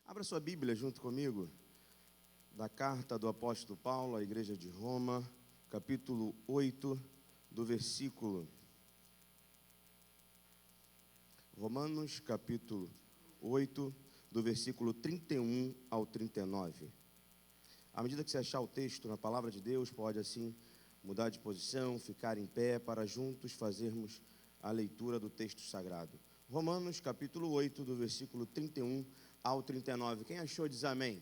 Abra sua Bíblia junto comigo, da carta do apóstolo Paulo à igreja de Roma, capítulo 8, do versículo... Romanos, capítulo 8, do versículo 31 ao 39. À medida que você achar o texto na palavra de Deus, pode assim mudar de posição, ficar em pé, para juntos fazermos a leitura do texto sagrado. Romanos, capítulo 8, do versículo 31 ao 39. Quem achou diz amém.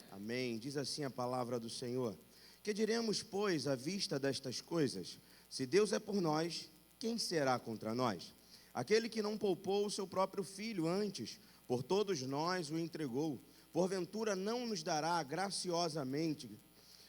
Amém. Diz assim a palavra do Senhor. Que diremos, pois, à vista destas coisas? Se Deus é por nós, quem será contra nós? Aquele que não poupou o seu próprio filho, antes, por todos nós o entregou, porventura não nos dará graciosamente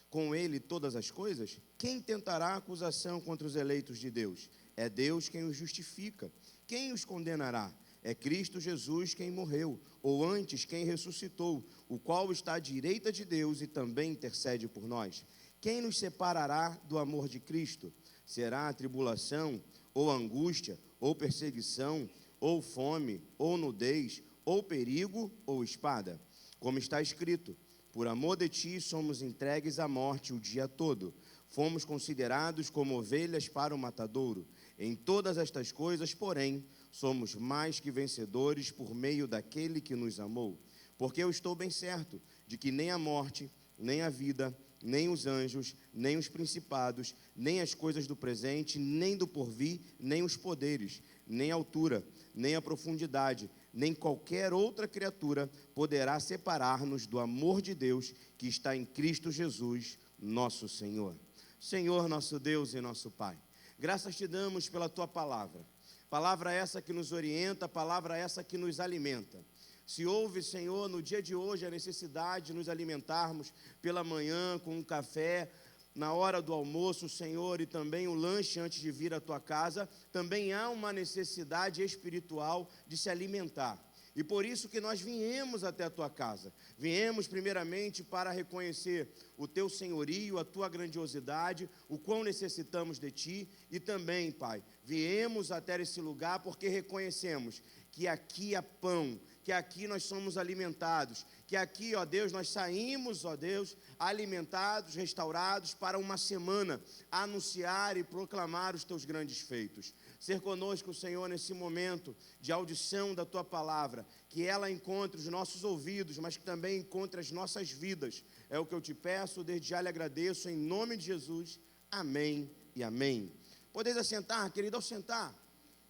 com ele todas as coisas? Quem tentará acusação contra os eleitos de Deus? É Deus quem os justifica. Quem os condenará? É Cristo Jesus quem morreu, ou antes quem ressuscitou, o qual está à direita de Deus e também intercede por nós. Quem nos separará do amor de Cristo? Será a tribulação, ou angústia, ou perseguição, ou fome, ou nudez, ou perigo, ou espada? Como está escrito: por amor de ti somos entregues à morte o dia todo. Fomos considerados como ovelhas para o matadouro. Em todas estas coisas, porém, somos mais que vencedores por meio daquele que nos amou. Porque eu estou bem certo de que nem a morte, nem a vida, nem os anjos, nem os principados, nem as coisas do presente, nem do porvir, nem os poderes, nem a altura, nem a profundidade, nem qualquer outra criatura poderá separar-nos do amor de Deus que está em Cristo Jesus, nosso Senhor. Senhor, nosso Deus e nosso Pai, graças te damos pela tua palavra. Palavra essa que nos orienta, palavra essa que nos alimenta. Se houve, Senhor, no dia de hoje a necessidade de nos alimentarmos pela manhã com um café, na hora do almoço, Senhor, e também o lanche antes de vir à tua casa, também há uma necessidade espiritual de se alimentar. E por isso que nós viemos até a tua casa. Viemos primeiramente para reconhecer o teu senhorio, a tua grandiosidade, o quão necessitamos de ti. E também, Pai, viemos até esse lugar porque reconhecemos que aqui há pão, que aqui nós somos alimentados, que aqui, ó Deus, nós saímos, ó Deus, alimentados, restaurados para uma semana, anunciar e proclamar os teus grandes feitos. Ser conosco, Senhor, nesse momento de audição da tua palavra, que ela encontre os nossos ouvidos, mas que também encontre as nossas vidas. É o que eu te peço, desde já lhe agradeço, em nome de Jesus. Amém e amém. Podeis assentar, querido, ao sentar,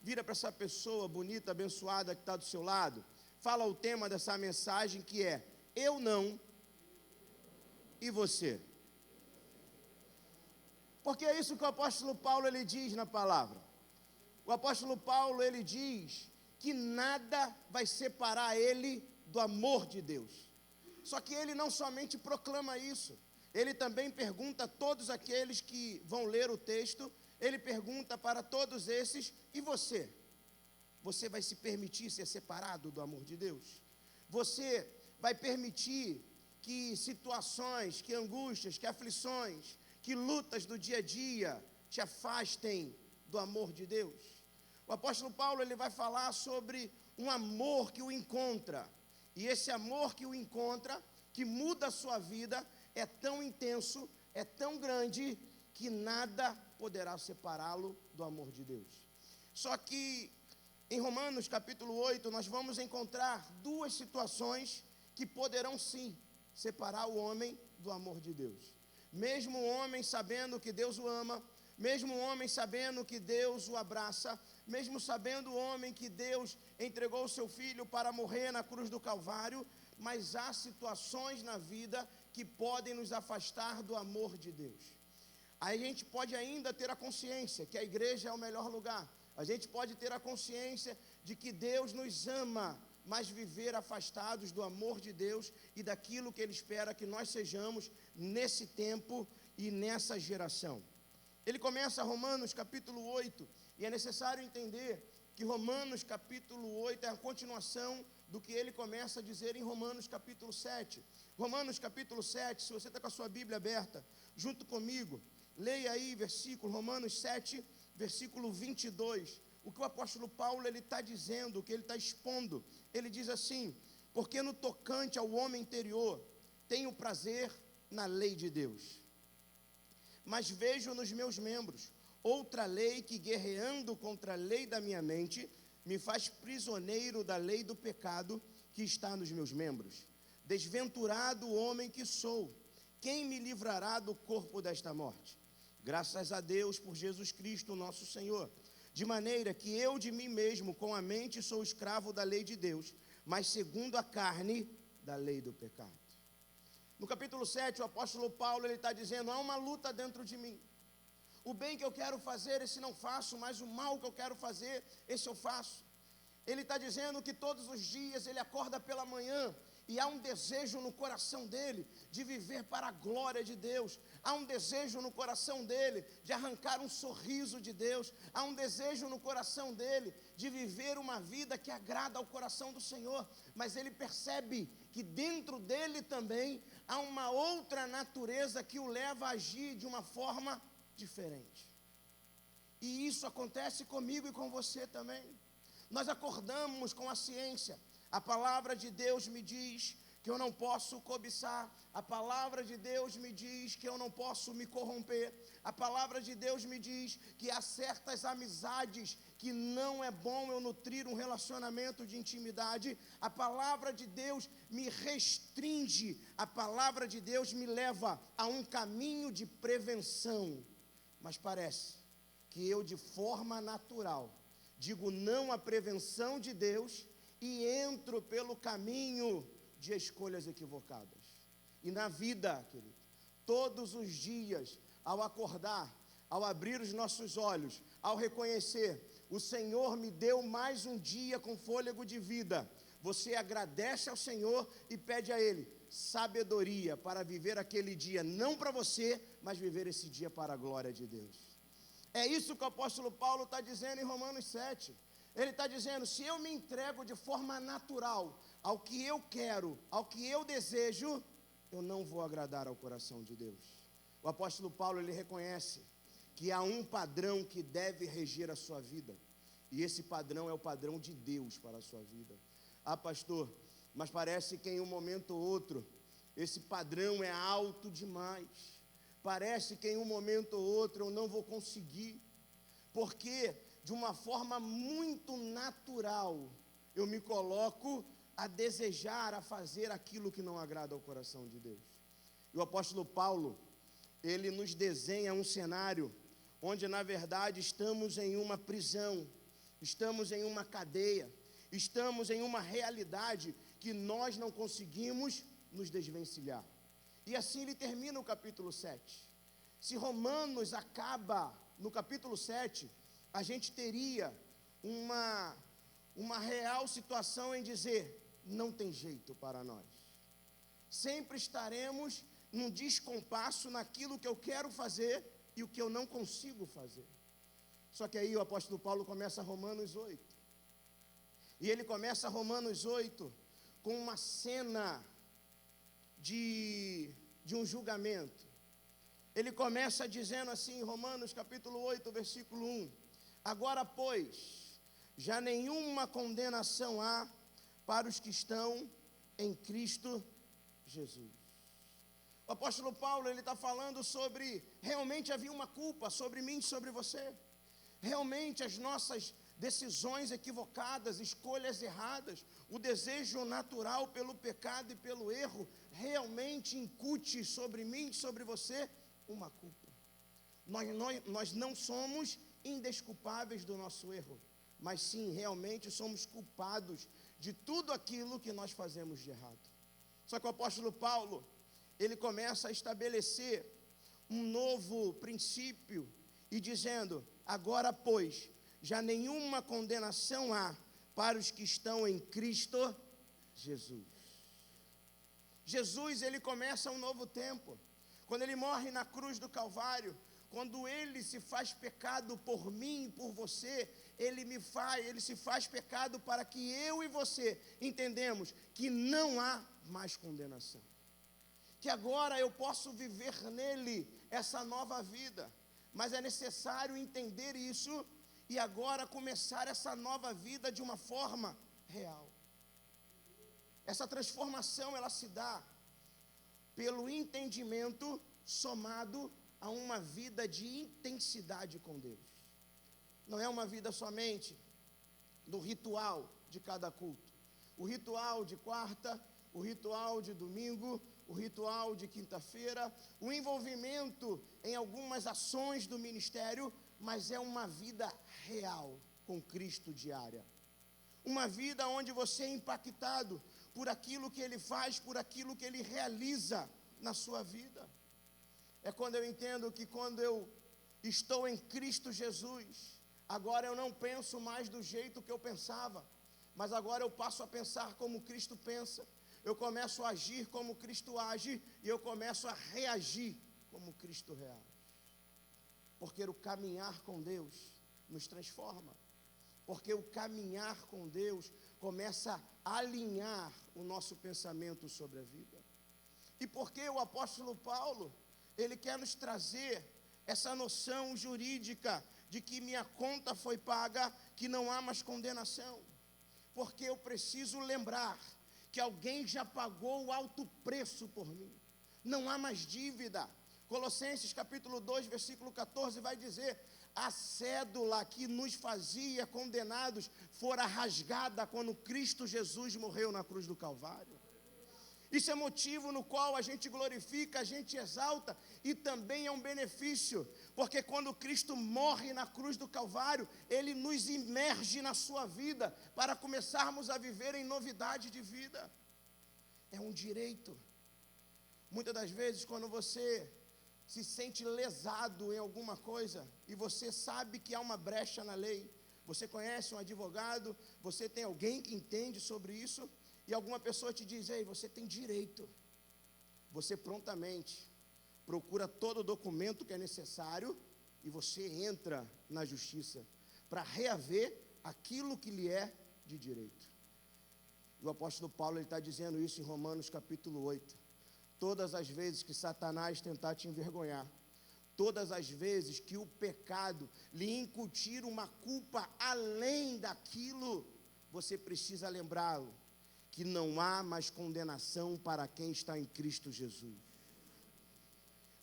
vira para essa pessoa bonita, abençoada que está do seu lado. Fala o tema dessa mensagem, que é: eu não e você. Porque é isso que o apóstolo Paulo ele diz na palavra. O apóstolo Paulo ele diz que nada vai separar ele do amor de Deus. Só que ele não somente proclama isso, ele também pergunta a todos aqueles que vão ler o texto, ele pergunta para todos esses: e você? Você vai se permitir ser separado do amor de Deus? Você vai permitir que situações, que angústias, que aflições, que lutas do dia a dia te afastem do amor de Deus? O apóstolo Paulo ele vai falar sobre um amor que o encontra. E esse amor que o encontra, que muda a sua vida, é tão intenso, é tão grande, que nada poderá separá-lo do amor de Deus. Só que em Romanos capítulo 8, nós vamos encontrar duas situações que poderão sim separar o homem do amor de Deus. Mesmo o homem sabendo que Deus o ama, mesmo o homem sabendo que Deus o abraça, mesmo sabendo o homem que Deus entregou o seu filho para morrer na cruz do Calvário, mas há situações na vida que podem nos afastar do amor de Deus. Aí a gente pode ainda ter a consciência que a igreja é o melhor lugar. A gente pode ter a consciência de que Deus nos ama, mas viver afastados do amor de Deus e daquilo que Ele espera que nós sejamos nesse tempo e nessa geração. Ele começa Romanos capítulo 8, e é necessário entender que Romanos capítulo 8 é a continuação do que ele começa a dizer em Romanos capítulo 7. Romanos capítulo 7, se você está com a sua Bíblia aberta, junto comigo, leia aí Romanos 7, versículo 22, o que o apóstolo Paulo ele está dizendo, o que ele está expondo. Ele diz assim: porque no tocante ao homem interior, tenho prazer na lei de Deus. Mas vejo nos meus membros outra lei que, guerreando contra a lei da minha mente, me faz prisioneiro da lei do pecado que está nos meus membros. Desventurado homem que sou, quem me livrará do corpo desta morte? Graças a Deus por Jesus Cristo, nosso Senhor. De maneira que eu de mim mesmo, com a mente, sou escravo da lei de Deus, mas segundo a carne, da lei do pecado. No capítulo 7, o apóstolo Paulo, ele está dizendo, há uma luta dentro de mim. O bem que eu quero fazer, esse não faço, mas o mal que eu quero fazer, esse eu faço. Ele está dizendo que todos os dias ele acorda pela manhã e há um desejo no coração dele de viver para a glória de Deus. Há um desejo no coração dele de arrancar um sorriso de Deus. Há um desejo no coração dele de viver uma vida que agrada ao coração do Senhor. Mas ele percebe que dentro dele também há uma outra natureza que o leva a agir de uma forma diferente. E isso acontece comigo e com você também. Nós acordamos com a ciência. A palavra de Deus me diz que eu não posso cobiçar. A palavra de Deus me diz que eu não posso me corromper. A palavra de Deus me diz que há certas amizades que não é bom eu nutrir um relacionamento de intimidade. A palavra de Deus me restringe. A palavra de Deus me leva a um caminho de prevenção. Mas parece que eu, de forma natural, digo não à prevenção de Deus e entro pelo caminho de escolhas equivocadas. E na vida, querido, todos os dias, ao acordar, ao abrir os nossos olhos, ao reconhecer, o Senhor me deu mais um dia com fôlego de vida. Você agradece ao Senhor e pede a Ele sabedoria para viver aquele dia, não para você, mas viver esse dia para a glória de Deus. É isso que o apóstolo Paulo está dizendo em Romanos 7. Ele está dizendo, se eu me entrego de forma natural ao que eu quero, ao que eu desejo, eu não vou agradar ao coração de Deus. O apóstolo Paulo, ele reconhece que há um padrão que deve reger a sua vida. E esse padrão é o padrão de Deus para a sua vida. Ah, pastor, mas parece que em um momento ou outro, esse padrão é alto demais. Parece que em um momento ou outro eu não vou conseguir. Porque de uma forma muito natural, eu me coloco a desejar, a fazer aquilo que não agrada ao coração de Deus. E o apóstolo Paulo, ele nos desenha um cenário onde, na verdade, estamos em uma prisão, estamos em uma cadeia, estamos em uma realidade que nós não conseguimos nos desvencilhar. E assim ele termina o capítulo 7. Se Romanos acaba no capítulo 7, a gente teria uma real situação em dizer, não tem jeito para nós. Sempre estaremos num descompasso naquilo que eu quero fazer e o que eu não consigo fazer. Só que aí o apóstolo Paulo começa Romanos 8. E ele começa Romanos 8 com uma cena de um julgamento. Ele começa dizendo assim, Romanos capítulo 8, versículo 1. Agora, pois, já nenhuma condenação há para os que estão em Cristo Jesus. O apóstolo Paulo, ele está falando sobre, realmente havia uma culpa sobre mim e sobre você. Realmente as nossas decisões equivocadas, escolhas erradas, o desejo natural pelo pecado e pelo erro, realmente incute sobre mim e sobre você uma culpa. Nós não somos indesculpáveis do nosso erro, mas sim, realmente somos culpados de tudo aquilo que nós fazemos de errado. Só que o apóstolo Paulo, ele começa a estabelecer um novo princípio e dizendo, agora pois, já nenhuma condenação há para os que estão em Cristo Jesus. Jesus, ele começa um novo tempo. Quando ele morre na cruz do Calvário, quando ele se faz pecado por mim e por você, ele se faz pecado para que eu e você entendemos que não há mais condenação. Que agora eu posso viver nele essa nova vida, mas é necessário entender isso e agora começar essa nova vida de uma forma real. Essa transformação, ela se dá pelo entendimento somado a uma vida de intensidade com Deus. Não é uma vida somente do ritual de cada culto. O ritual de quarta, o ritual de domingo, o ritual de quinta-feira, o envolvimento em algumas ações do ministério, mas é uma vida real com Cristo diária. Uma vida onde você é impactado por aquilo que Ele faz, por aquilo que Ele realiza na sua vida. É quando eu entendo que quando eu estou em Cristo Jesus, agora eu não penso mais do jeito que eu pensava, mas agora eu passo a pensar como Cristo pensa. Eu começo a agir como Cristo age e eu começo a reagir como Cristo reage. Porque o caminhar com Deus nos transforma. Porque o caminhar com Deus começa a alinhar o nosso pensamento sobre a vida. E porque o apóstolo Paulo, ele quer nos trazer essa noção jurídica de que minha conta foi paga, que não há mais condenação. Porque eu preciso lembrar que alguém já pagou o alto preço por mim. Não há mais dívida. Colossenses capítulo 2, versículo 14 vai dizer: a cédula que nos fazia condenados fora rasgada quando Cristo Jesus morreu na cruz do Calvário. Isso é motivo no qual a gente glorifica, a gente exalta, e também é um benefício, porque quando Cristo morre na cruz do Calvário, Ele nos imerge na sua vida, para começarmos a viver em novidade de vida. É um direito. Muitas das vezes, quando você se sente lesado em alguma coisa, e você sabe que há uma brecha na lei, você conhece um advogado, você tem alguém que entende sobre isso, e alguma pessoa te diz: ei, você tem direito. Você prontamente procura todo o documento que é necessário e você entra na justiça para reaver aquilo que lhe é de direito. E o apóstolo Paulo está dizendo isso em Romanos capítulo 8. Todas as vezes que Satanás tentar te envergonhar, todas as vezes que o pecado lhe incutir uma culpa além daquilo, você precisa lembrá-lo que não há mais condenação para quem está em Cristo Jesus.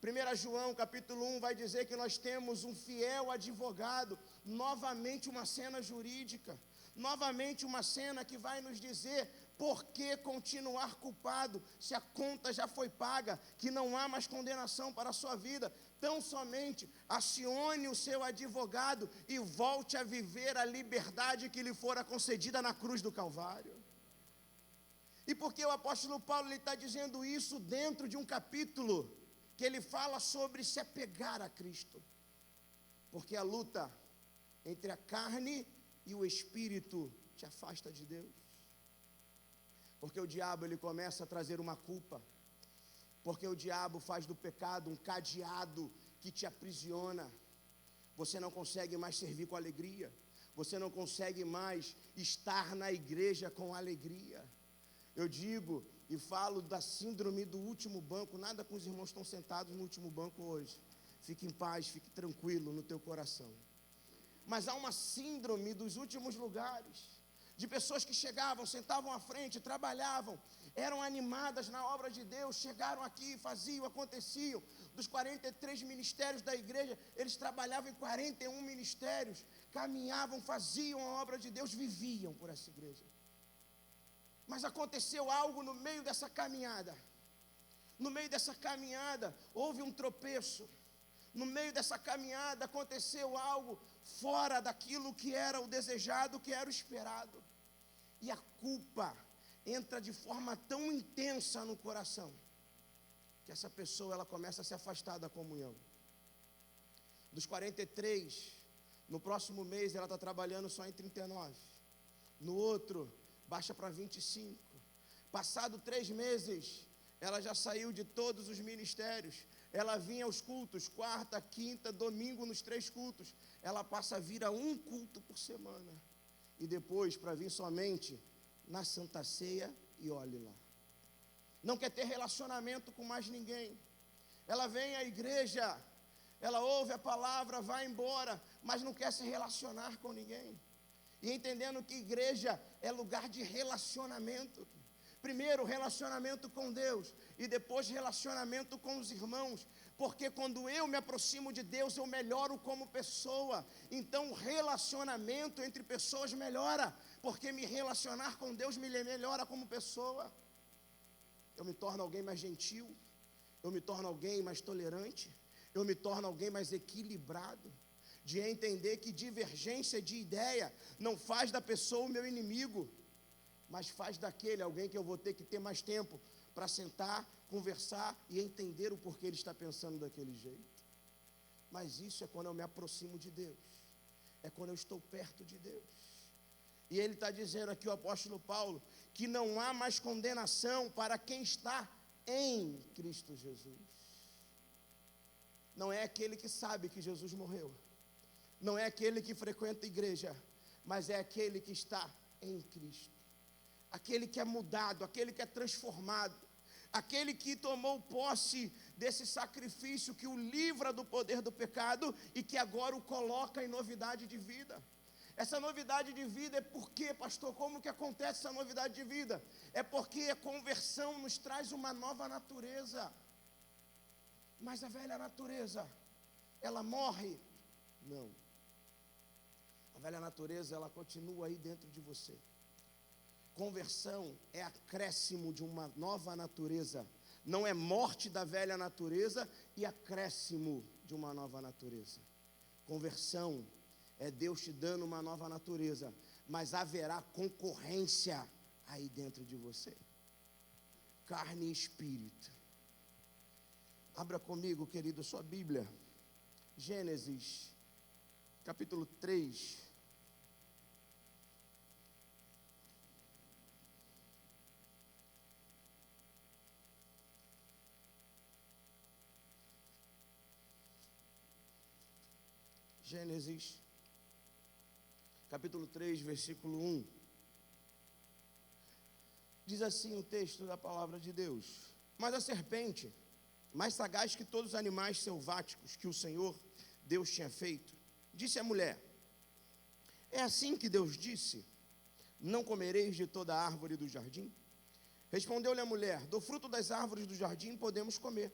1 João capítulo 1 vai dizer que nós temos um fiel advogado, novamente uma cena jurídica, novamente uma cena que vai nos dizer por que continuar culpado, se a conta já foi paga, que não há mais condenação para a sua vida. Tão somente acione o seu advogado e volte a viver a liberdade que lhe fora concedida na cruz do Calvário. E por que o apóstolo Paulo está dizendo isso dentro de um capítulo que ele fala sobre se apegar a Cristo? Porque a luta entre a carne e o espírito te afasta de Deus. Porque o diabo, ele começa a trazer uma culpa. Porque o diabo faz do pecado um cadeado que te aprisiona. Você não consegue mais servir com alegria. Você não consegue mais estar na igreja com alegria. Eu digo e falo da síndrome do último banco. Nada com os irmãos que estão sentados no último banco hoje. Fique em paz, fique tranquilo no teu coração. Mas há uma síndrome dos últimos lugares, de pessoas que chegavam, sentavam à frente, trabalhavam, eram animadas na obra de Deus, chegaram aqui, faziam, aconteciam. Dos 43 ministérios da igreja, eles trabalhavam em 41 ministérios, caminhavam, faziam a obra de Deus, viviam por essa igreja. Mas aconteceu algo no meio dessa caminhada. No meio dessa caminhada, houve um tropeço. No meio dessa caminhada, aconteceu algo fora daquilo que era o desejado, que era o esperado. E a culpa entra de forma tão intensa no coração, que essa pessoa, ela começa a se afastar da comunhão. Dos 43, no próximo mês, ela está trabalhando só em 39. No outro, baixa para 25. Passado 3 meses, ela já saiu de todos os ministérios. Ela vinha aos cultos, quarta, quinta, domingo, nos 3 cultos. Ela passa a vir a 1 culto por semana. E depois, para vir somente na Santa Ceia, e olhe lá. Não quer ter relacionamento com mais ninguém. Ela vem à igreja, ela ouve a palavra, vai embora, mas não quer se relacionar com ninguém. E entendendo que igreja é lugar de relacionamento. Primeiro, relacionamento com Deus, e depois relacionamento com os irmãos, porque quando eu me aproximo de Deus, eu melhoro como pessoa. Então o relacionamento entre pessoas melhora, porque me relacionar com Deus me melhora como pessoa. Eu me torno alguém mais gentil, eu me torno alguém mais tolerante, eu me torno alguém mais equilibrado, de entender que divergência de ideia não faz da pessoa o meu inimigo, mas faz daquele alguém que eu vou ter que ter mais tempo para sentar, conversar e entender o porquê ele está pensando daquele jeito. Mas isso é quando eu me aproximo de Deus, é quando eu estou perto de Deus. E ele está dizendo aqui, o apóstolo Paulo, que não há mais condenação para quem está em Cristo Jesus. Não é aquele que sabe que Jesus morreu, não é aquele que frequenta a igreja, mas é aquele que está em Cristo, aquele que é mudado, aquele que é transformado, aquele que tomou posse desse sacrifício que o livra do poder do pecado e que agora o coloca em novidade de vida. Essa novidade de vida é porque, pastor, como que acontece essa novidade de vida? É porque a conversão nos traz uma nova natureza. Mas a velha natureza, ela morre? Não. A velha natureza, ela continua aí dentro de você. Conversão é acréscimo de uma nova natureza. Não é morte da velha natureza e acréscimo de uma nova natureza. Conversão é Deus te dando uma nova natureza, mas haverá concorrência aí dentro de você. Carne e espírito. Abra comigo, querido, sua Bíblia. Gênesis, capítulo 3. Gênesis, capítulo 3, versículo 1. Diz assim o texto da palavra de Deus: Mas a serpente, mais sagaz que todos os animais selváticos que o Senhor Deus tinha feito, disse à mulher: É assim que Deus disse: Não comereis de toda a árvore do jardim? Respondeu-lhe a mulher: Do fruto das árvores do jardim podemos comer,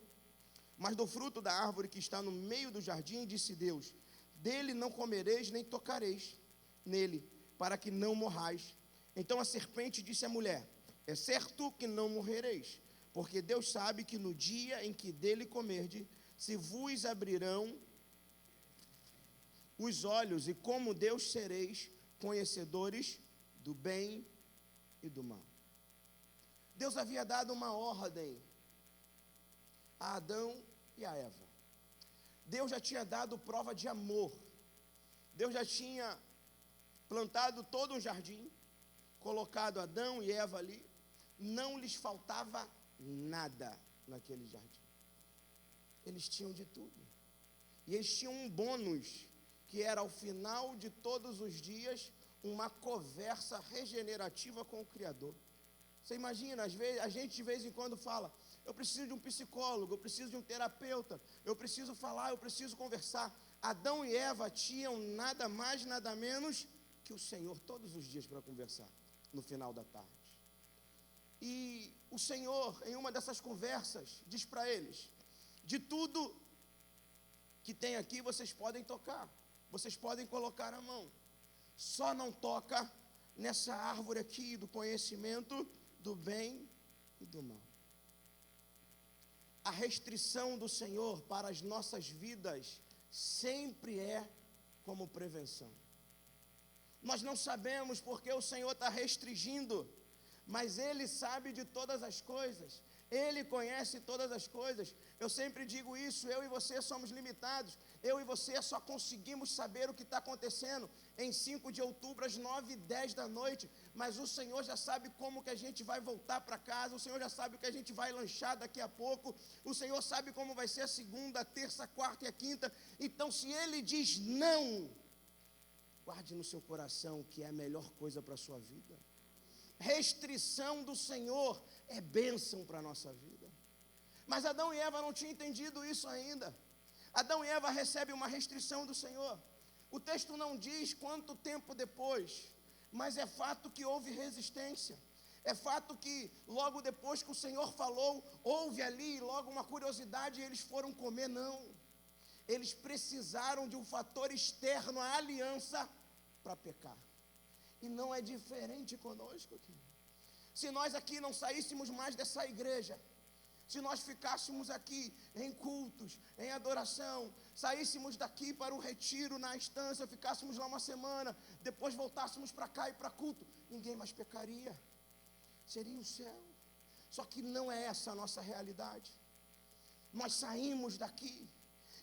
mas do fruto da árvore que está no meio do jardim, disse Deus: Dele não comereis nem tocareis nele, para que não morrais. Então a serpente disse à mulher: É certo que não morrereis, porque Deus sabe que no dia em que dele comerdes, se vos abrirão os olhos, e como Deus sereis conhecedores do bem e do mal. Deus havia dado uma ordem a Adão e a Eva. Deus já tinha dado prova de amor. Deus já tinha plantado todo um jardim, colocado Adão e Eva ali. Não lhes faltava nada naquele jardim. Eles tinham de tudo. E eles tinham um bônus, que era ao final de todos os dias, uma conversa regenerativa com o Criador. Você imagina, às vezes, a gente de vez em quando fala: eu preciso de um psicólogo, eu preciso de um terapeuta, eu preciso falar, eu preciso conversar. Adão e Eva tinham nada mais, nada menos que o Senhor todos os dias para conversar, no final da tarde. E o Senhor, em uma dessas conversas, diz para eles: de tudo que tem aqui vocês podem tocar, vocês podem colocar a mão, só não toca nessa árvore aqui do conhecimento do bem e do mal. A restrição do Senhor para as nossas vidas sempre é como prevenção. Nós não sabemos porque o Senhor está restringindo, mas Ele sabe de todas as coisas, Ele conhece todas as coisas. Eu sempre digo isso, eu e você somos limitados, eu e você só conseguimos saber o que está acontecendo em 5 de outubro, às 9h10 da noite, mas o Senhor já sabe como que a gente vai voltar para casa, o Senhor já sabe o que a gente vai lanchar daqui a pouco, o Senhor sabe como vai ser a segunda, a terça, a quarta e a quinta. Então, se Ele diz não, guarde no seu coração que é a melhor coisa para a sua vida. Restrição do Senhor é bênção para a nossa vida. Mas Adão e Eva não tinham entendido isso ainda. Adão e Eva recebem uma restrição do Senhor. O texto não diz quanto tempo depois, mas é fato que houve resistência. É fato que logo depois que o Senhor falou, houve ali logo uma curiosidade e eles foram comer, não. Eles precisaram de um fator externo, a aliança, para pecar. E não é diferente conosco aqui. Se nós aqui não saíssemos mais dessa igreja, se nós ficássemos aqui em cultos, em adoração, saíssemos daqui para o retiro na estância, ficássemos lá uma semana, depois voltássemos para cá e para culto, ninguém mais pecaria. Seria o céu. Só que não é essa a nossa realidade. Nós saímos daqui.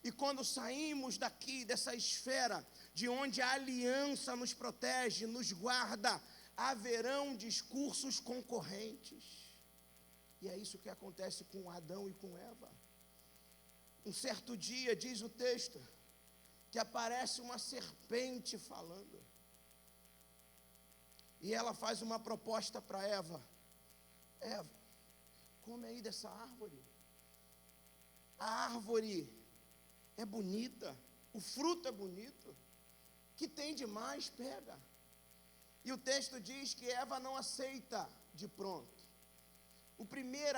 E quando saímos daqui, dessa esfera, de onde a aliança nos protege, nos guarda, haverão discursos concorrentes. E é isso que acontece com Adão e com Eva. Um certo dia, diz o texto, que aparece uma serpente falando. E ela faz uma proposta para Eva. Eva, come aí dessa árvore. A árvore é bonita, o fruto é bonito. Que tem de mais, pega. E o texto diz que Eva não aceita de pronto.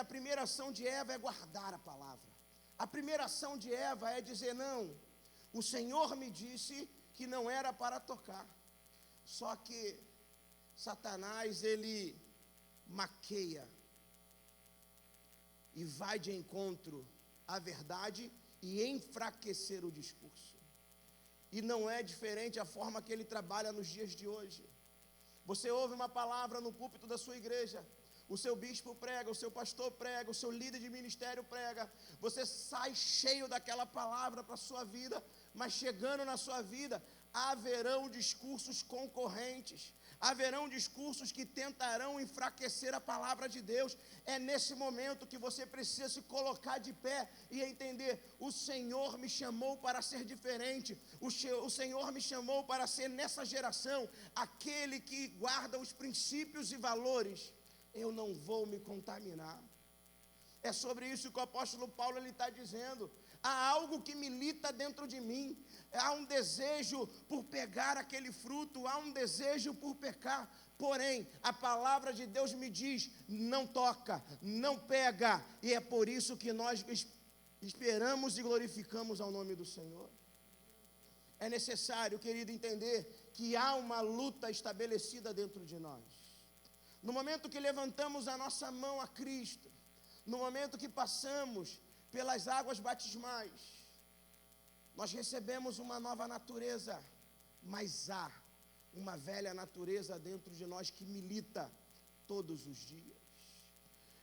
A primeira ação de Eva é guardar a palavra. A primeira ação de Eva é dizer, não, o Senhor me disse que não era para tocar. Só que Satanás, ele maqueia e vai de encontro à verdade e enfraquecer o discurso. E não é diferente a forma que ele trabalha nos dias de hoje. Você ouve uma palavra no púlpito da sua igreja, o seu bispo prega, o seu pastor prega, o seu líder de ministério prega, você sai cheio daquela palavra para a sua vida, mas chegando na sua vida, haverão discursos concorrentes, haverão discursos que tentarão enfraquecer a palavra de Deus. É nesse momento que você precisa se colocar de pé e entender, o Senhor me chamou para ser diferente, o Senhor me chamou para ser nessa geração, aquele que guarda os princípios e valores. Eu não vou me contaminar. É sobre isso que o apóstolo Paulo está dizendo. Há algo que milita dentro de mim. Há um desejo por pegar aquele fruto. Há um desejo por pecar. Porém, a palavra de Deus me diz, não toca, não pega. E é por isso que nós esperamos e glorificamos ao nome do Senhor. É necessário, querido, entender que há uma luta estabelecida dentro de nós. No momento que levantamos a nossa mão a Cristo, no momento que passamos pelas águas batismais, nós recebemos uma nova natureza, mas há uma velha natureza dentro de nós que milita todos os dias.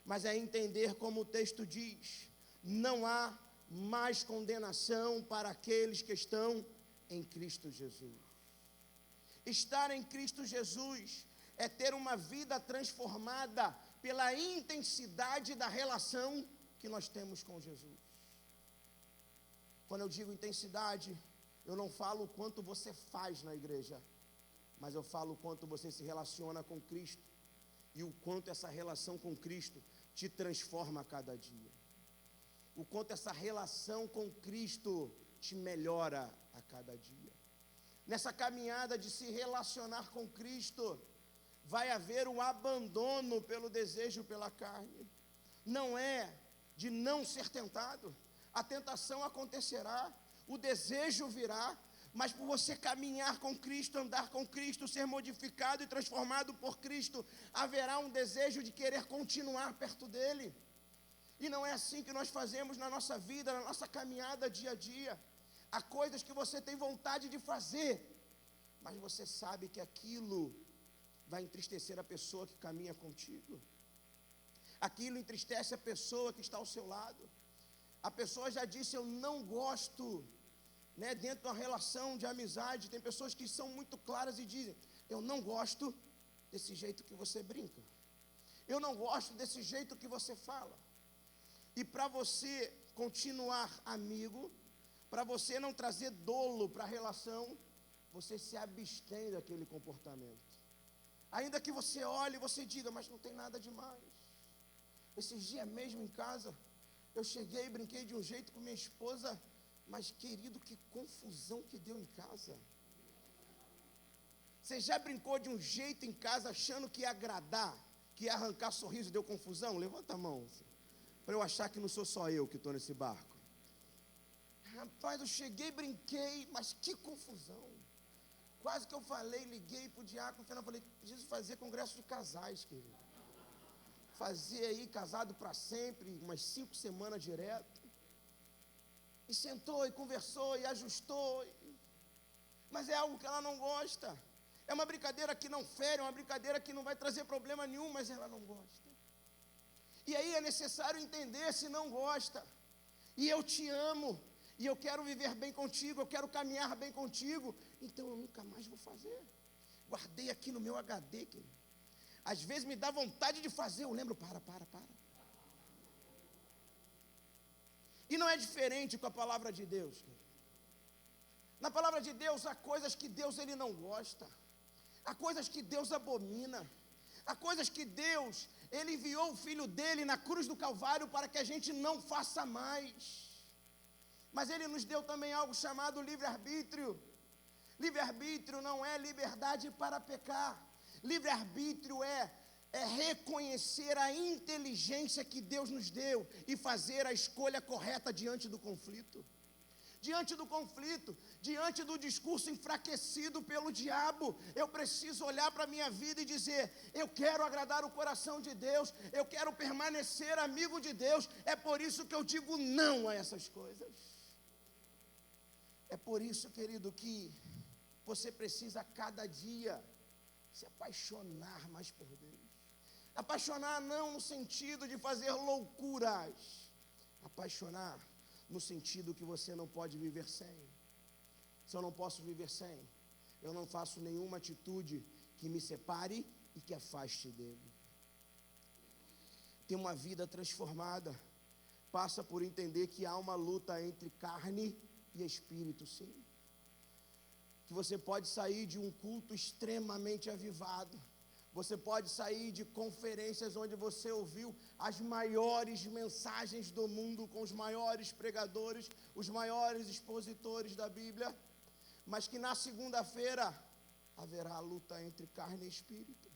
Mas é entender como o texto diz, não há mais condenação para aqueles que estão em Cristo Jesus. Estar em Cristo Jesus é ter uma vida transformada pela intensidade da relação que nós temos com Jesus. Quando eu digo intensidade, eu não falo o quanto você faz na igreja, mas eu falo o quanto você se relaciona com Cristo e o quanto essa relação com Cristo te transforma a cada dia. O quanto essa relação com Cristo te melhora a cada dia. Nessa caminhada de se relacionar com Cristo, vai haver um abandono pelo desejo pela carne. Não é de não ser tentado. A tentação acontecerá, o desejo virá, mas por você caminhar com Cristo, andar com Cristo, ser modificado e transformado por Cristo, haverá um desejo de querer continuar perto dEle. E não é assim que nós fazemos na nossa vida, na nossa caminhada dia a dia. Há coisas que você tem vontade de fazer, mas você sabe que aquilo vai entristecer a pessoa que caminha contigo. Aquilo entristece a pessoa que está ao seu lado. A pessoa já disse, eu não gosto, dentro de uma relação de amizade, tem pessoas que são muito claras e dizem, eu não gosto desse jeito que você brinca. Eu não gosto desse jeito que você fala. E para você continuar amigo, para você não trazer dolo para a relação, você se abstém daquele comportamento. Ainda que você olhe e você diga, mas não tem nada demais. Esses dias mesmo em casa, eu cheguei e brinquei de um jeito com minha esposa, mas querido, que confusão que deu em casa. Você já brincou de um jeito em casa achando que ia agradar? que arrancar sorriso deu confusão? Levanta a mão, para eu achar que não sou só eu que estou nesse barco. Rapaz, eu cheguei, brinquei, mas que confusão. Quase que eu falei, liguei para o diácono, falei, preciso fazer congresso de casais, querido. Fazer aí, casado para sempre, umas 5 semanas direto. E sentou, e conversou, e ajustou. Mas é algo que ela não gosta. É uma brincadeira que não fere, é uma brincadeira que não vai trazer problema nenhum, mas ela não gosta. E aí é necessário entender se não gosta. E eu te amo. E eu quero viver bem contigo, eu quero caminhar bem contigo, então eu nunca mais vou fazer. Guardei aqui no meu HD, querido. Às vezes me dá vontade de fazer, eu lembro, para. E não é diferente com a palavra de Deus, querido. Na palavra de Deus há coisas que Deus ele não gosta, há coisas que Deus abomina, há coisas que Deus, ele enviou o Filho dele na cruz do Calvário para que a gente não faça mais. Mas ele nos deu também algo chamado livre-arbítrio. Livre-arbítrio não é liberdade para pecar. Livre-arbítrio é reconhecer a inteligência que Deus nos deu e fazer a escolha correta diante do conflito. Diante do conflito, diante do discurso enfraquecido pelo diabo, eu preciso olhar para a minha vida e dizer, eu quero agradar o coração de Deus, eu quero permanecer amigo de Deus, é por isso que eu digo não a essas coisas. É por isso, querido, que você precisa a cada dia se apaixonar mais por Deus. Apaixonar não no sentido de fazer loucuras. Apaixonar no sentido que você não pode viver sem. Se eu não posso viver sem, eu não faço nenhuma atitude que me separe e que afaste dele. Ter uma vida transformada passa por entender que há uma luta entre carne e espírito, sim. Que você pode sair de um culto extremamente avivado, você pode sair de conferências onde você ouviu as maiores mensagens do mundo, com os maiores pregadores, os maiores expositores da Bíblia, mas que na segunda-feira haverá a luta entre carne e espírito.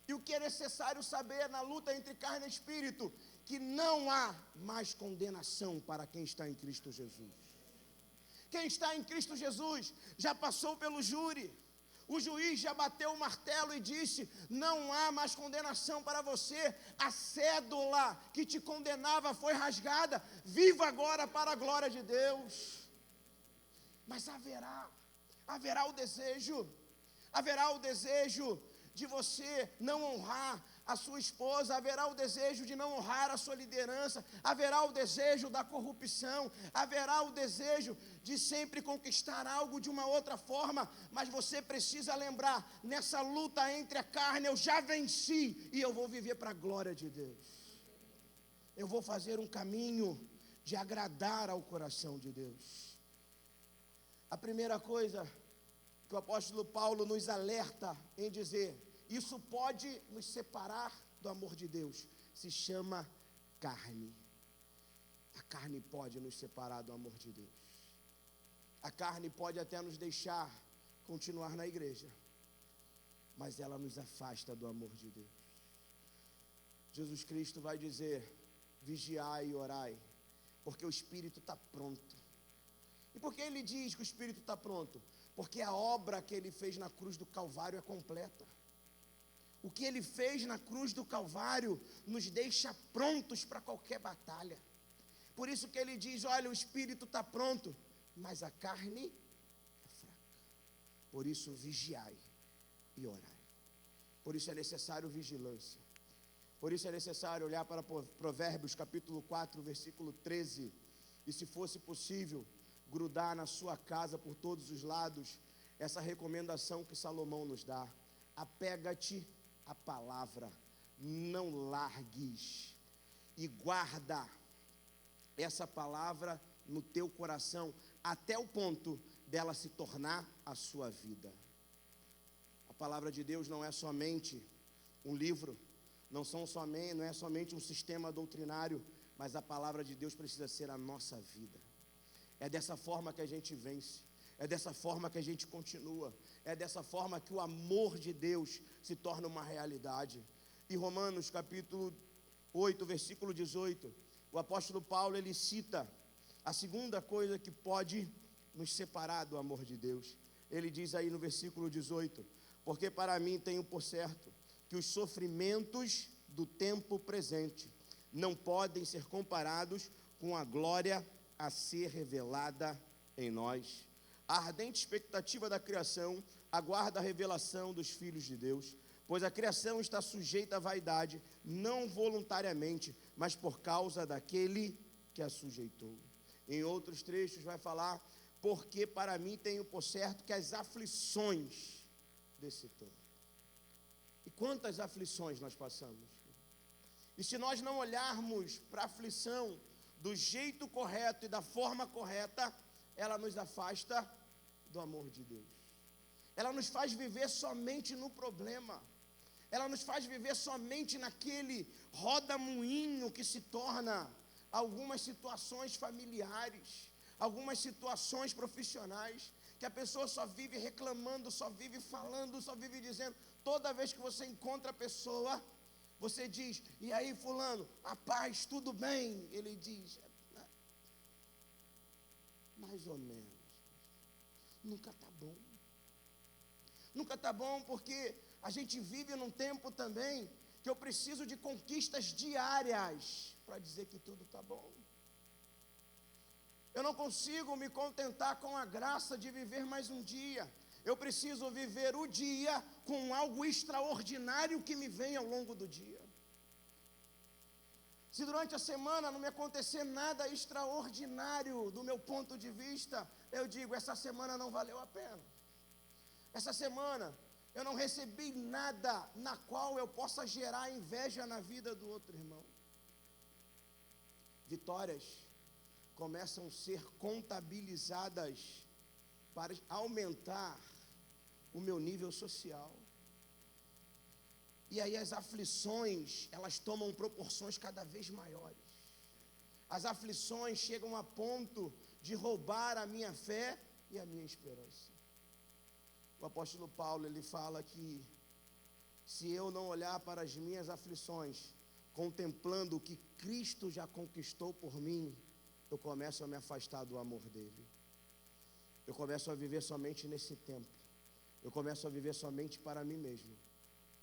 E o que é necessário saber na luta entre carne e espírito? Que não há mais condenação para quem está em Cristo Jesus. Quem está em Cristo Jesus já passou pelo júri. O juiz já bateu o martelo e disse, não há mais condenação para você. A cédula que te condenava foi rasgada. Viva agora para a glória de Deus. Mas haverá o desejo de você não honrar a sua esposa, haverá o desejo de não honrar a sua liderança, haverá o desejo da corrupção, haverá o desejo de sempre conquistar algo de uma outra forma, mas você precisa lembrar, nessa luta entre a carne eu já venci e eu vou viver para a glória de Deus. Eu vou fazer um caminho de agradar ao coração de Deus. A primeira coisa que o apóstolo Paulo nos alerta em dizer, isso pode nos separar do amor de Deus, se chama carne. A carne pode nos separar do amor de Deus. A carne pode até nos deixar continuar na igreja, mas ela nos afasta do amor de Deus. Jesus Cristo vai dizer, vigiai e orai, porque o Espírito está pronto. E por que ele diz que o Espírito está pronto? Porque a obra que ele fez na cruz do Calvário é completa. O que ele fez na cruz do Calvário nos deixa prontos para qualquer batalha. Por isso que ele diz, olha, o Espírito está pronto, mas a carne é fraca. Por isso vigiai e orai. Por isso é necessário vigilância. Por isso é necessário olhar para Provérbios capítulo 4, versículo 13. E se fosse possível, grudar na sua casa por todos os lados essa recomendação que Salomão nos dá. Apega-te à palavra, não largues, e guarda essa palavra no teu coração, até o ponto dela se tornar a sua vida. A palavra de Deus não é somente um livro, não é somente um sistema doutrinário, mas a palavra de Deus precisa ser a nossa vida. É dessa forma que a gente vence, é dessa forma que a gente continua, é dessa forma que o amor de Deus se torna uma realidade. E Romanos capítulo 8, versículo 18, o apóstolo Paulo, ele cita a segunda coisa que pode nos separar do amor de Deus. Ele diz aí no versículo 18: porque para mim tenho por certo que os sofrimentos do tempo presente não podem ser comparados com a glória a ser revelada em nós. A ardente expectativa da criação aguarda a revelação dos filhos de Deus, pois a criação está sujeita à vaidade, não voluntariamente, mas por causa daquele que a sujeitou. Em outros trechos vai falar: porque para mim tenho por certo que as aflições desse tempo. E quantas aflições nós passamos? E se nós não olharmos para a aflição do jeito correto e da forma correta, ela nos afasta do amor de Deus. Ela nos faz viver somente no problema. Ela nos faz viver somente naquele roda-moinho que se torna algumas situações familiares, algumas situações profissionais, que a pessoa só vive reclamando, só vive falando, só vive dizendo. Toda vez que você encontra a pessoa, você diz: e aí fulano, a paz, tudo bem? Ele diz: mais ou menos. Nunca está bom. Nunca está bom, porque a gente vive num tempo também que eu preciso de conquistas diárias para dizer que tudo está bom. Eu não consigo me contentar com a graça de viver mais um dia. Eu preciso viver o dia com algo extraordinário que me vem ao longo do dia. Se durante a semana não me acontecer nada extraordinário do meu ponto de vista, eu digo: essa semana não valeu a pena. Essa semana eu não recebi nada na qual eu possa gerar inveja na vida do outro irmão. Vitórias começam a ser contabilizadas para aumentar o meu nível social. E aí as aflições, elas tomam proporções cada vez maiores. As aflições chegam a ponto de roubar a minha fé e a minha esperança. O apóstolo Paulo, ele fala que se eu não olhar para as minhas aflições, contemplando o que Cristo já conquistou por mim, eu começo a me afastar do amor dele. Eu começo a viver somente nesse tempo. Eu começo a viver somente para mim mesmo.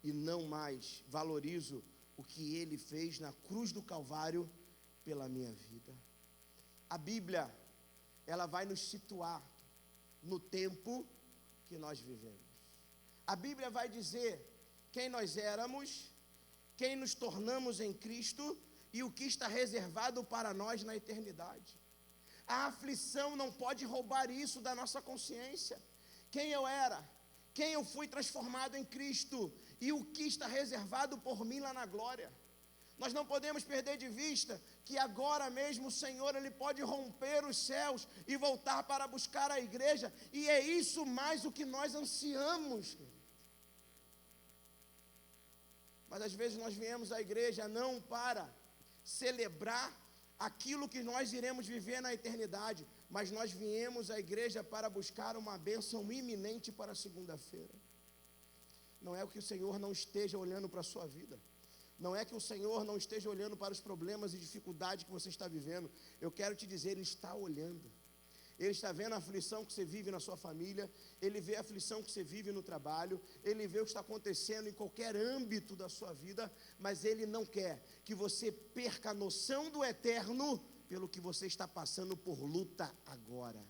E não mais valorizo o que ele fez na cruz do Calvário pela minha vida. A Bíblia, ela vai nos situar no tempo que nós vivemos. A Bíblia vai dizer quem nós éramos, quem nos tornamos em Cristo e o que está reservado para nós na eternidade. A aflição não pode roubar isso da nossa consciência. Quem eu era, quem eu fui transformado em Cristo e o que está reservado por mim lá na glória. Nós não podemos perder de vista que agora mesmo o Senhor, ele pode romper os céus e voltar para buscar a igreja, e é isso mais o que nós ansiamos. Mas às vezes nós viemos à igreja não para celebrar aquilo que nós iremos viver na eternidade, mas nós viemos à igreja para buscar uma bênção iminente para a segunda-feira. Não é que o Senhor não esteja olhando para a sua vida. Não é que o Senhor não esteja olhando para os problemas e dificuldades que você está vivendo. Eu quero te dizer, Ele está olhando. Ele está vendo a aflição que você vive na sua família. Ele vê a aflição que você vive no trabalho. Ele vê o que está acontecendo em qualquer âmbito da sua vida. Mas Ele não quer que você perca a noção do eterno pelo que você está passando por luta agora.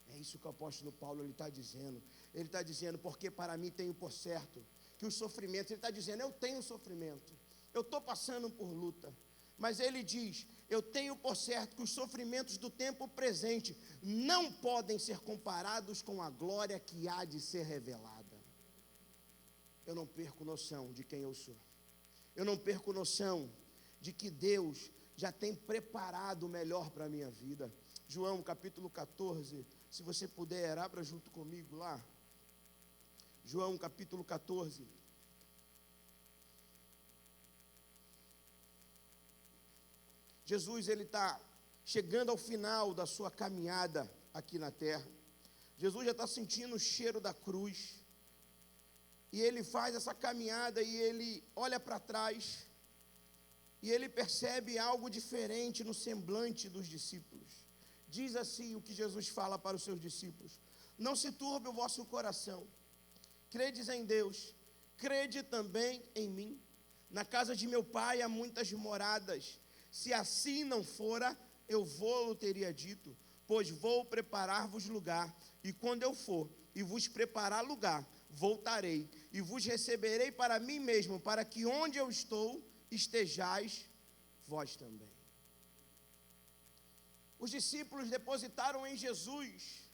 É isso que o apóstolo Paulo ele está dizendo. Ele está dizendo: porque para mim tenho por certo que os sofrimentos, ele está dizendo, eu tenho sofrimento, eu estou passando por luta, mas ele diz, eu tenho por certo que os sofrimentos do tempo presente não podem ser comparados com a glória que há de ser revelada. Eu não perco noção de quem eu sou, eu não perco noção de que Deus já tem preparado o melhor para a minha vida. João capítulo 14, se você puder, abra junto comigo lá. João capítulo 14. Jesus, ele está chegando ao final da sua caminhada aqui na terra. Jesus já está sentindo o cheiro da cruz. e ele faz essa caminhada e ele olha para trás e ele percebe algo diferente no semblante dos discípulos. Diz assim o que Jesus fala para os seus discípulos: não se turbe o vosso coração, credes em Deus, crede também em mim. Na casa de meu pai há muitas moradas, se assim não fora, eu vou-lo teria dito, pois vou preparar-vos lugar, e quando eu for e vos preparar lugar, voltarei e vos receberei para mim mesmo, para que onde eu estou, estejais vós também. Os discípulos depositaram em Jesus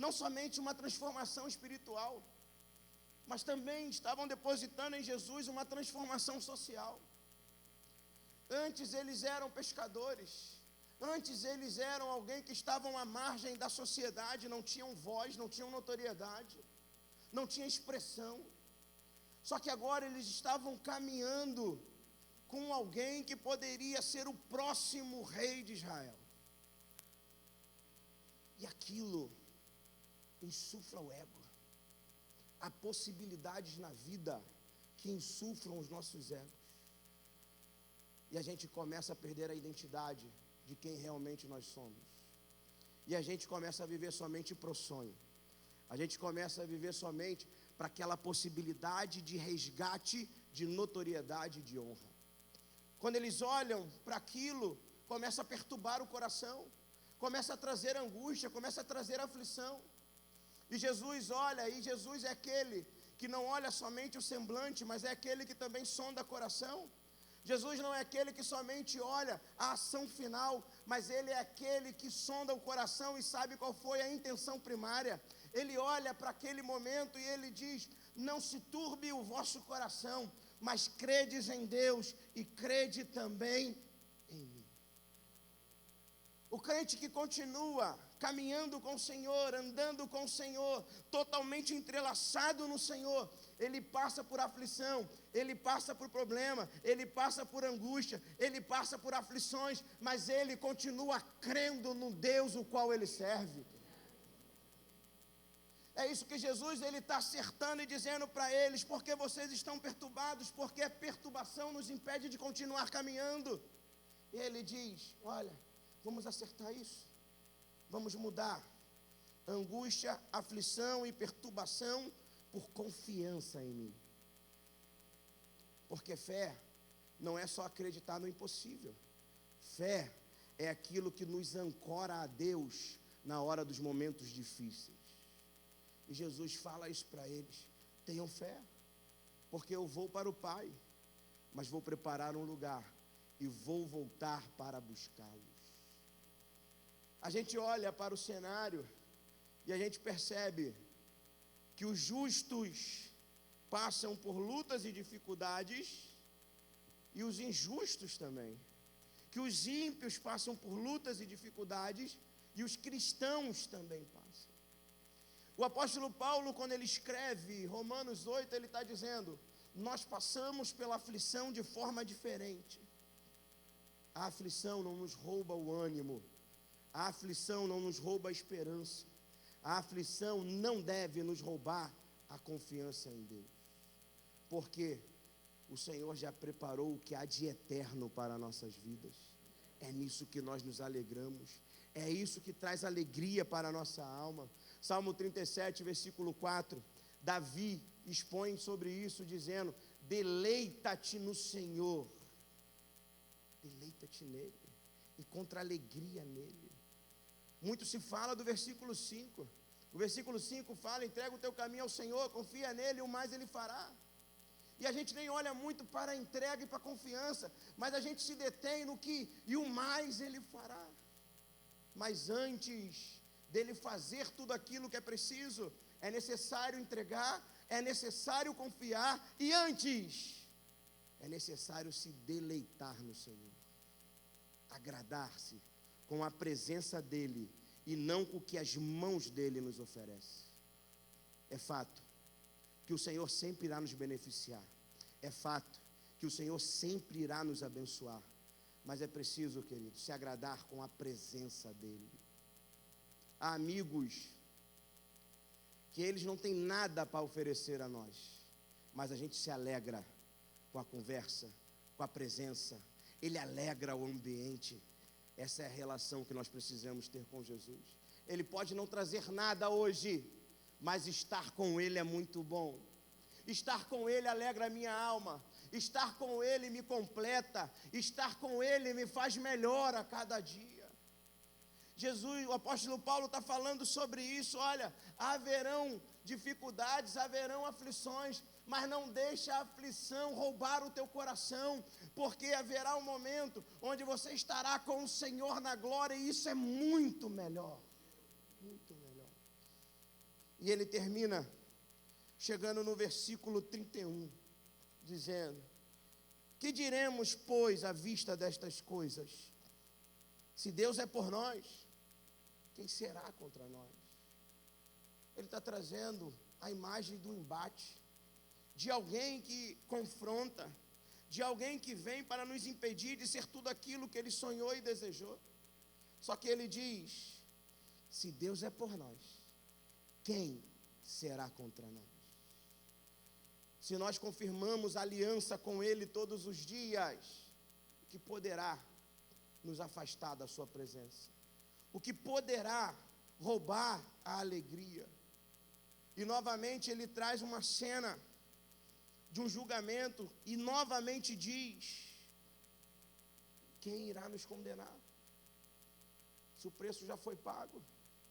não somente uma transformação espiritual, mas também estavam depositando em Jesus uma transformação social. Antes eles eram pescadores, antes eles eram alguém que estavam à margem da sociedade, não tinham voz, não tinham notoriedade, não tinham expressão. Só que agora eles estavam caminhando com alguém que poderia ser o próximo rei de Israel. E aquilo insufla o ego. Há possibilidades na vida que insuflam os nossos egos. E a gente começa a perder a identidade de quem realmente nós somos. E a gente começa a viver somente para o sonho. A gente começa a viver somente para aquela possibilidade de resgate, de notoriedade e de honra. Quando eles olham para aquilo, começa a perturbar o coração, começa a trazer angústia, começa a trazer aflição. E Jesus olha, e Jesus é aquele que não olha somente o semblante, mas é aquele que também sonda o coração. Jesus não é aquele que somente olha a ação final, mas ele é aquele que sonda o coração e sabe qual foi a intenção primária. Ele olha para aquele momento e ele diz: não se turbe o vosso coração, mas credes em Deus e crede também em mim. O crente que continua caminhando com o Senhor, andando com o Senhor, totalmente entrelaçado no Senhor, ele passa por aflição, ele passa por problema, ele passa por angústia, ele passa por aflições, mas ele continua crendo no Deus o qual ele serve. É isso que Jesus está acertando e dizendo para eles: porque vocês estão perturbados, porque a perturbação nos impede de continuar caminhando. E ele diz: olha, vamos acertar isso, vamos mudar angústia, aflição e perturbação por confiança em mim. Porque fé não é só acreditar no impossível. Fé é aquilo que nos ancora a Deus na hora dos momentos difíceis. E Jesus fala isso para eles: tenham fé, porque eu vou para o Pai, mas vou preparar um lugar e vou voltar para buscá-los. A gente olha para o cenário e a gente percebe que os justos passam por lutas e dificuldades, e os injustos também. Que os ímpios passam por lutas e dificuldades, e os cristãos também passam. O apóstolo Paulo, quando ele escreve Romanos 8, ele está dizendo: nós passamos pela aflição de forma diferente. A aflição não nos rouba o ânimo, a aflição não nos rouba a esperança, a aflição não deve nos roubar a confiança em Deus, porque o Senhor já preparou o que há de eterno para nossas vidas. É nisso que nós nos alegramos, é isso que traz alegria para a nossa alma. Salmo 37, versículo 4, Davi expõe sobre isso dizendo: deleita-te no Senhor, deleita-te nele, encontra alegria nele. Muito se fala do versículo 5, o versículo 5 fala: entrega o teu caminho ao Senhor, confia nele, o mais ele fará. E a gente nem olha muito para a entrega e para a confiança, mas a gente se detém no que e o mais ele fará. Mas antes dele fazer tudo aquilo que é preciso, é necessário entregar, é necessário confiar, e antes é necessário se deleitar no Senhor, agradar-se com a presença dele e não com o que as mãos dele nos oferecem. É fato que o Senhor sempre irá nos beneficiar, é fato que o Senhor sempre irá nos abençoar, mas é preciso, querido, se agradar com a presença dele. Há amigos que eles não têm nada para oferecer a nós, mas a gente se alegra com a conversa, com a presença. Ele alegra o ambiente. Essa é a relação que nós precisamos ter com Jesus. Ele pode não trazer nada hoje, mas estar com Ele é muito bom. Estar com Ele alegra a minha alma. Estar com Ele me completa. Estar com Ele me faz melhor a cada dia. Jesus, o apóstolo Paulo está falando sobre isso. Olha, haverão dificuldades, haverão aflições, mas não deixe a aflição roubar o teu coração, porque haverá um momento onde você estará com o Senhor na glória, e isso é muito melhor, muito melhor. E ele termina chegando no versículo 31, dizendo: que diremos, pois, à vista destas coisas? Se Deus é por nós, quem será contra nós? Ele está trazendo a imagem do embate, de alguém que confronta, de alguém que vem para nos impedir de ser tudo aquilo que ele sonhou e desejou. Só que ele diz: se Deus é por nós, quem será contra nós? Se nós confirmamos aliança com Ele todos os dias, o que poderá nos afastar da sua presença? O que poderá roubar a alegria? E novamente ele traz uma cena de um julgamento e novamente diz: quem irá nos condenar? Se o preço já foi pago,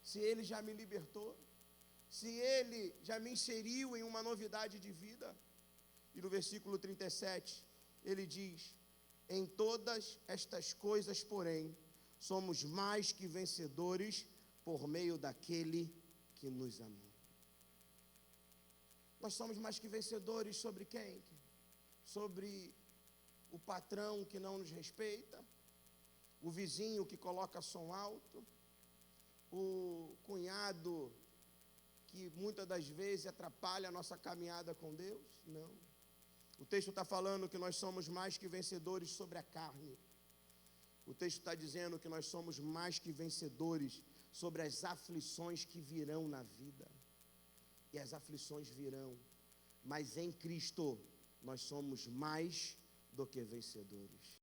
se Ele já me libertou, se Ele já me inseriu em uma novidade de vida. E no versículo 37, ele diz: em todas estas coisas, porém, somos mais que vencedores por meio daquele que nos amou. Nós somos mais que vencedores sobre quem? Sobre o patrão que não nos respeita, o vizinho que coloca som alto, o cunhado que muitas das vezes atrapalha a nossa caminhada com Deus. Não. O texto está falando que nós somos mais que vencedores sobre a carne. O texto está dizendo que nós somos mais que vencedores sobre as aflições que virão na vida. E as aflições virão, mas em Cristo nós somos mais do que vencedores.